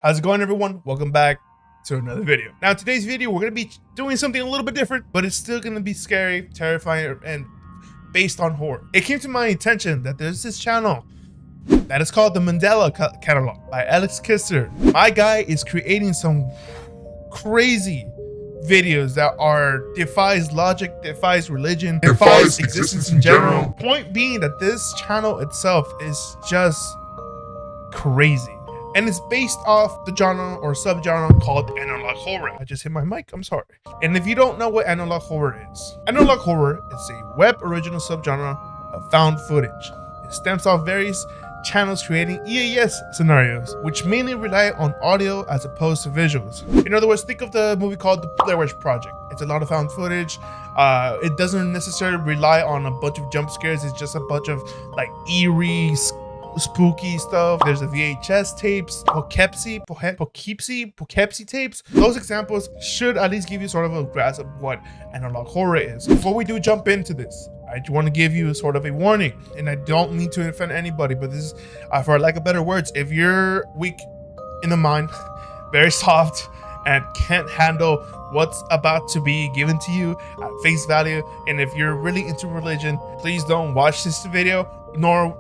How's it going, everyone? Welcome back to another video. Now, today's video, we're going to be doing something a little bit different, but it's still going to be scary, terrifying, and based on horror. It came to my attention that there's this channel that is called the Mandela Catalogue by Alex Kisser. My guy is creating some crazy videos that defies logic, defies religion, defies existence in general. Point being that this channel itself is just crazy. And it's based off the genre or subgenre called analog horror. I just hit my mic, I'm sorry. And if you don't know what analog horror is a web original subgenre of found footage. It stems off various channels creating EAS scenarios, which mainly rely on audio as opposed to visuals. In other words, think of the movie called The Blair Witch Project. It's a lot of found footage. It doesn't necessarily rely on a bunch of jump scares. It's just a bunch of like eerie, spooky stuff. There's the VHS tapes, Poughkeepsie tapes. Those examples should at least give you sort of a grasp of what analog horror is. Before we do jump into this, I want to give you sort of a warning, and I don't mean to offend anybody, but this is, for lack of better words, if you're weak in the mind, very soft, and can't handle what's about to be given to you at face value, and if you're really into religion, please don't watch this video, nor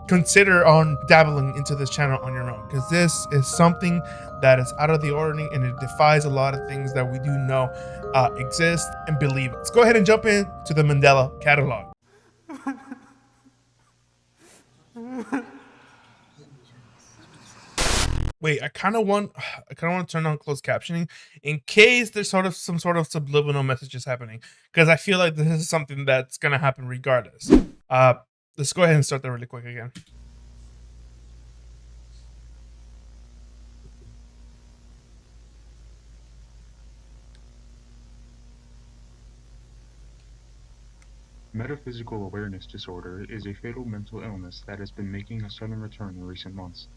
consider on dabbling into this channel on your own, because this is something that is out of the ordinary and it defies a lot of things that we do know exist and believe. Let's go ahead and jump into the Mandela Catalogue. Wait, I kind of want to turn on closed captioning in case there's some sort of subliminal messages happening, because I feel like this is something that's gonna happen regardless. Let's go ahead and start that really quick again. Metaphysical awareness disorder is a fatal mental illness that has been making a sudden return in recent months.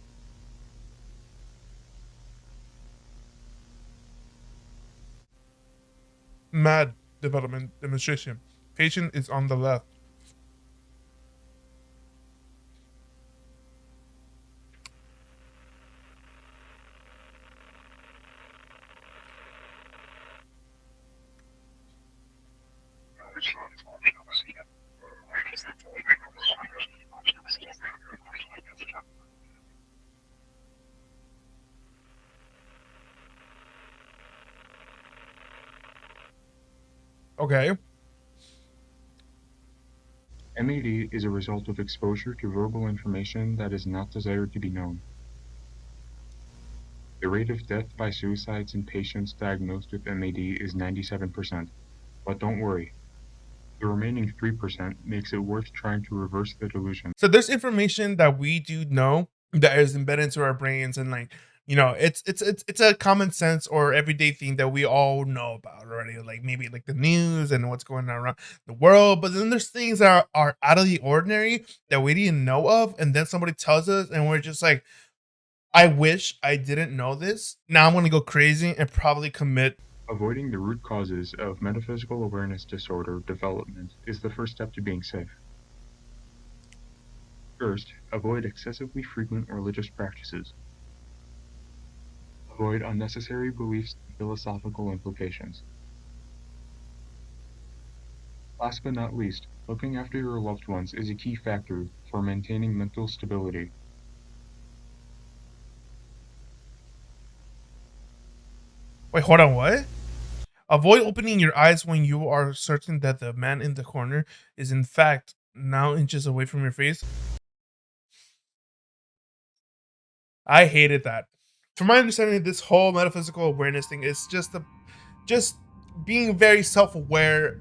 MAD development demonstration. Patient is on the left. Okay. MAD is a result of exposure to verbal information that is not desired to be known. The rate of death by suicides in patients diagnosed with MAD is 97%, but don't worry. The remaining 3% makes it worth trying to reverse the delusion. So there's information that we do know that is embedded into our brains, and like, you know, it's a common sense or everyday thing that we all know about already, like maybe like the news and what's going on around the world. But then there's things that are out of the ordinary that we didn't know of, and then somebody tells us and we're just like, I wish I didn't know this. Now I'm gonna go crazy and probably commit. Avoiding the root causes of metaphysical awareness disorder development is the first step to being safe. First, avoid excessively frequent religious practices. Avoid unnecessary beliefs and philosophical implications. Last but not least, looking after your loved ones is a key factor for maintaining mental stability. Wait, hold on, what? Avoid opening your eyes when you are certain that the man in the corner is in fact now inches away from your face. I hated that. From my understanding, this whole metaphysical awareness thing is just being very self-aware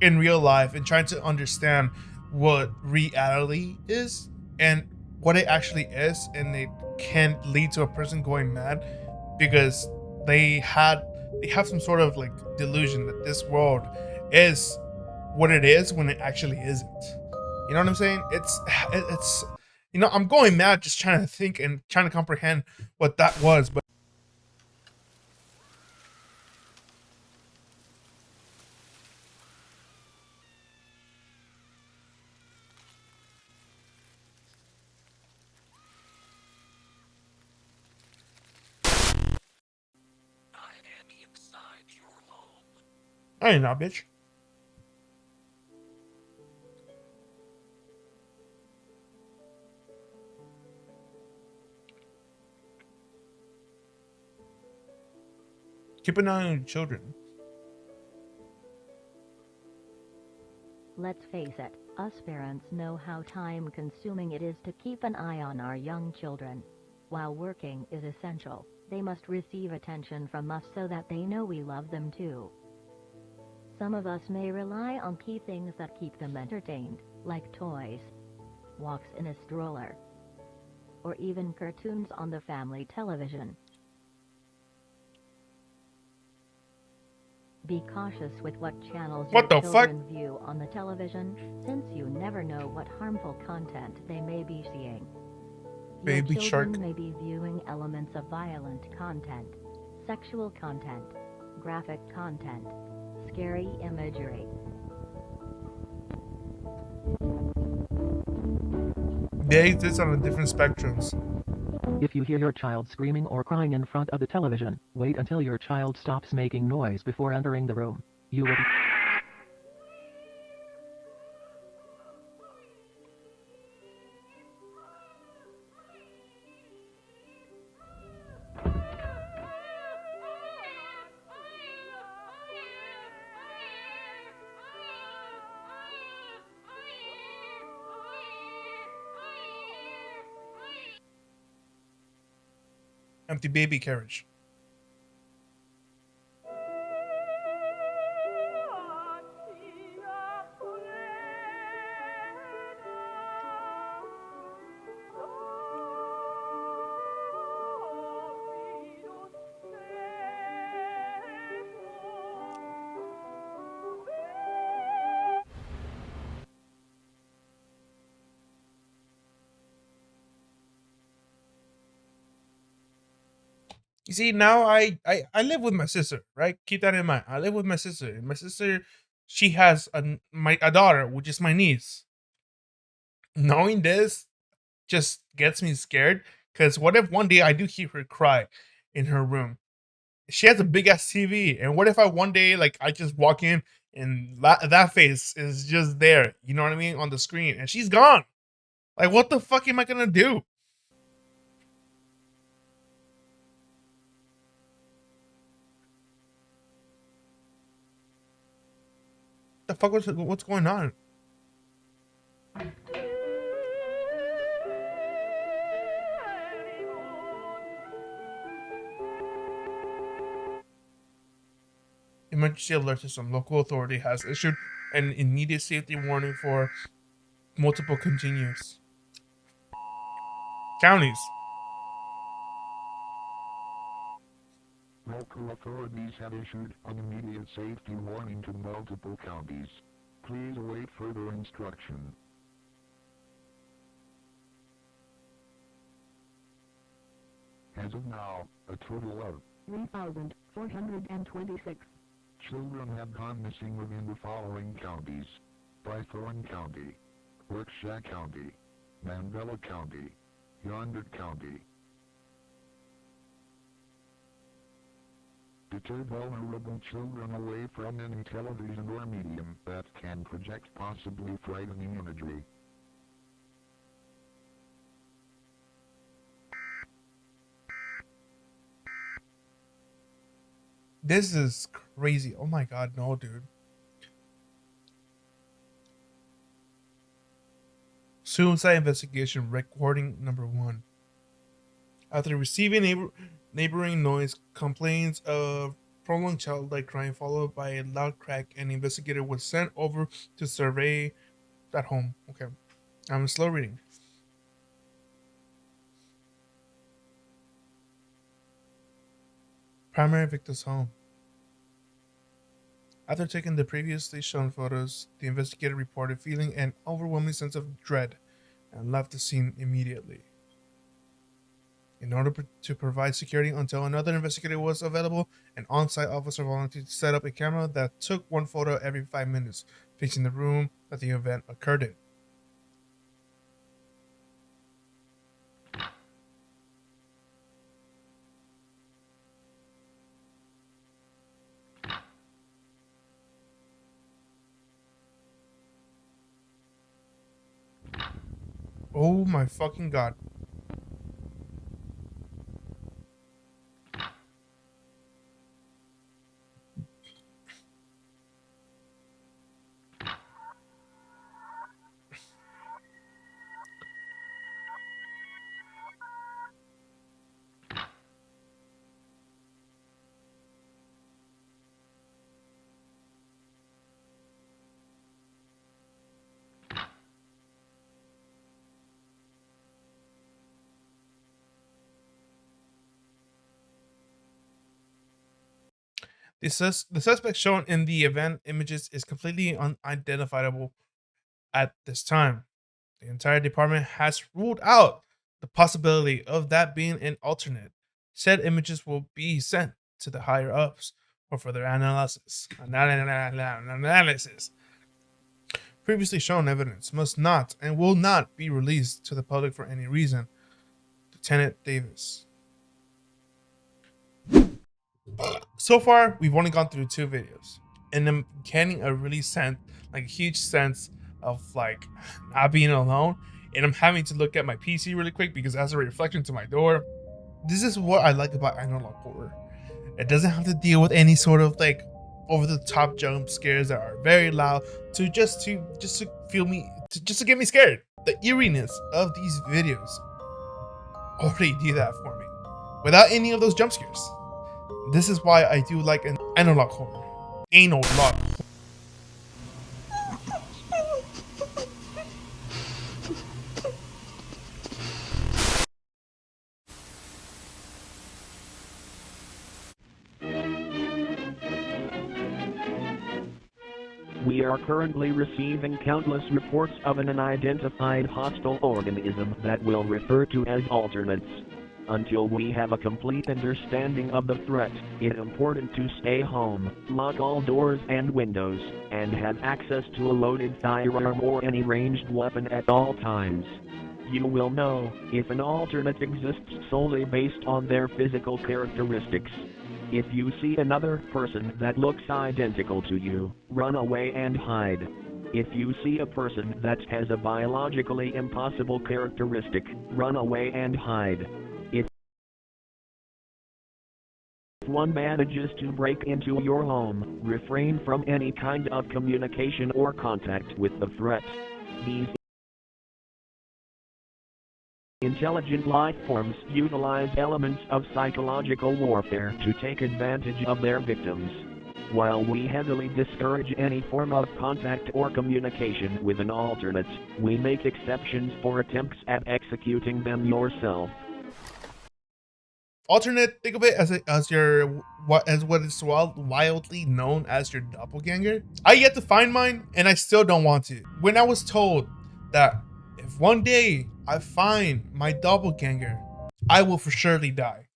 in real life and trying to understand what reality is and what it actually is, and it can lead to a person going mad because they have some sort of like delusion that this world is what it is when it actually isn't. You know what I'm saying? It's you know, I'm going mad just trying to think and trying to comprehend what that was. But I ain't not, bitch. Keep an eye on your children. Let's face it, us parents know how time-consuming it is to keep an eye on our young children. While working is essential, they must receive attention from us so that they know we love them too. Some of us may rely on key things that keep them entertained, like toys, walks in a stroller, or even cartoons on the family television. Be cautious with what channels your What the fuck? children view on the television, since you never know what harmful content they may be seeing. Your Baby children shark. may be viewing elements of violent content, sexual content, graphic content, scary imagery. They exist on different spectrums. If you hear your child screaming or crying in front of the television, wait until your child stops making noise before entering the room. You will Empty baby carriage. You see, now I live with my sister, right? Keep that in mind. I live with my sister. And my sister, she has a daughter, which is my niece. Knowing this just gets me scared. Because what if one day I do hear her cry in her room? She has a big ass TV, and what if I one day like I just walk in and that face is just there, you know what I mean, on the screen, and she's gone. Like, what the fuck am I gonna do? The fuck what's going on? Emergency alert system. Local authority has issued an immediate safety warning for multiple continues. Counties. Local authorities have issued an immediate safety warning to multiple counties. Please await further instruction. As of now, a total of 3,426 children have gone missing within the following counties: Bythorn County, Berkshire County, Mandela County, Yonder County. Deter vulnerable children away from any television or medium that can project possibly frightening imagery. This is crazy. Oh my god, no, dude. Suicide investigation recording number 1. After receiving neighboring noise complaints of prolonged childlike crying followed by a loud crack, an investigator was sent over to survey that home. Okay, I'm slow reading. Primary victim's home. After taking the previously shown photos, the investigator reported feeling an overwhelming sense of dread and left the scene immediately. In order to provide security until another investigator was available, an on-site officer volunteered to set up a camera that took one photo every 5 minutes, facing the room that the event occurred in. Oh my fucking god. The suspect shown in the event images is completely unidentifiable at this time. The entire department has ruled out the possibility of that being an alternate. Said images will be sent to the higher ups for further analysis. Previously shown evidence must not and will not be released to the public for any reason. Lieutenant Davis. So far, we've only gone through 2 videos, and I'm getting a really a huge sense of like not being alone. And I'm having to look at my PC really quick because it has a reflection to my door. This is what I like about analog horror. It doesn't have to deal with any sort of like over the top jump scares that are very loud to just to feel me just to get me scared. The eeriness of these videos already do that for me without any of those jump scares. This is why I do like an analog horror. Anal lock. We are currently receiving countless reports of an unidentified hostile organism that we'll refer to as alternates. Until we have a complete understanding of the threat, it's important to stay home, lock all doors and windows, and have access to a loaded firearm or any ranged weapon at all times. You will know if an alternate exists solely based on their physical characteristics. If you see another person that looks identical to you, run away and hide. If you see a person that has a biologically impossible characteristic, run away and hide. If one manages to break into your home, refrain from any kind of communication or contact with the threat. These intelligent life forms utilize elements of psychological warfare to take advantage of their victims. While we heavily discourage any form of contact or communication with an alternate, we make exceptions for attempts at executing them yourself. Alternate, think of it as what is wildly known as your doppelganger. I yet to find mine, and I still don't want to. When I was told that if one day I find my doppelganger, I will for surely die,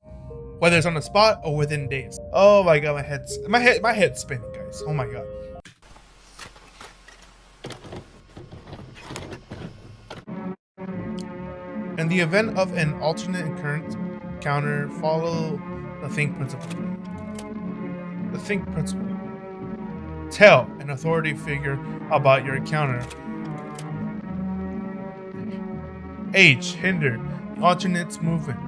whether it's on the spot or within days. Oh my god, my head's spinning, guys. Oh my god. In the event of an alternate encounter, follow the think principle. The think principle. Tell an authority figure about your encounter. H. Hinder the alternate's movement.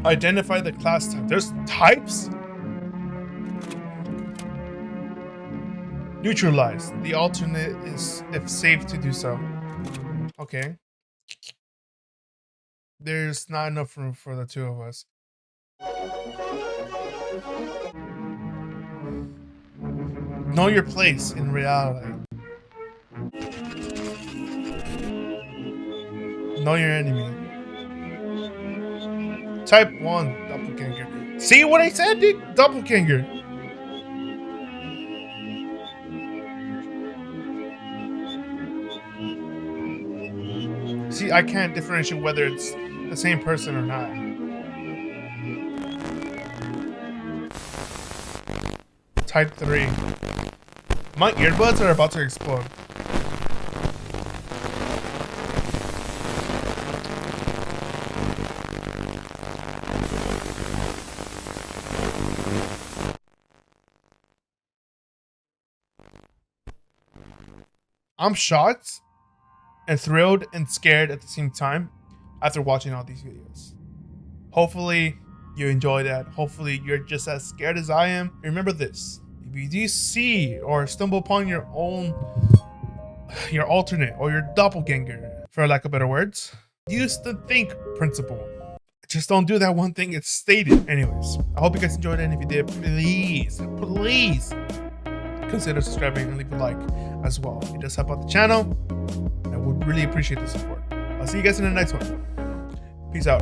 Identify the class type. There's types? Neutralize the alternate is if safe to do so. Okay. There's not enough room for the 2 of us. Know your place in reality. Know your enemy. Type 1 doppelganger. See what I said, dude? Doppelganger. See, I can't differentiate whether it's the same person or not. Type 3. My earbuds are about to explode. I'm shocked and thrilled and scared at the same time after watching all these videos. Hopefully you enjoy that. Hopefully you're just as scared as I am. Remember this: if you do see or stumble upon your alternate or your doppelganger, for lack of better words, use the think principle. Just don't do that one thing it's stated. Anyways, I hope you guys enjoyed it, and if you did, please consider subscribing and leave a like as well. It does help out the channel. I would really appreciate the support. I'll see you guys in the next one. Peace out.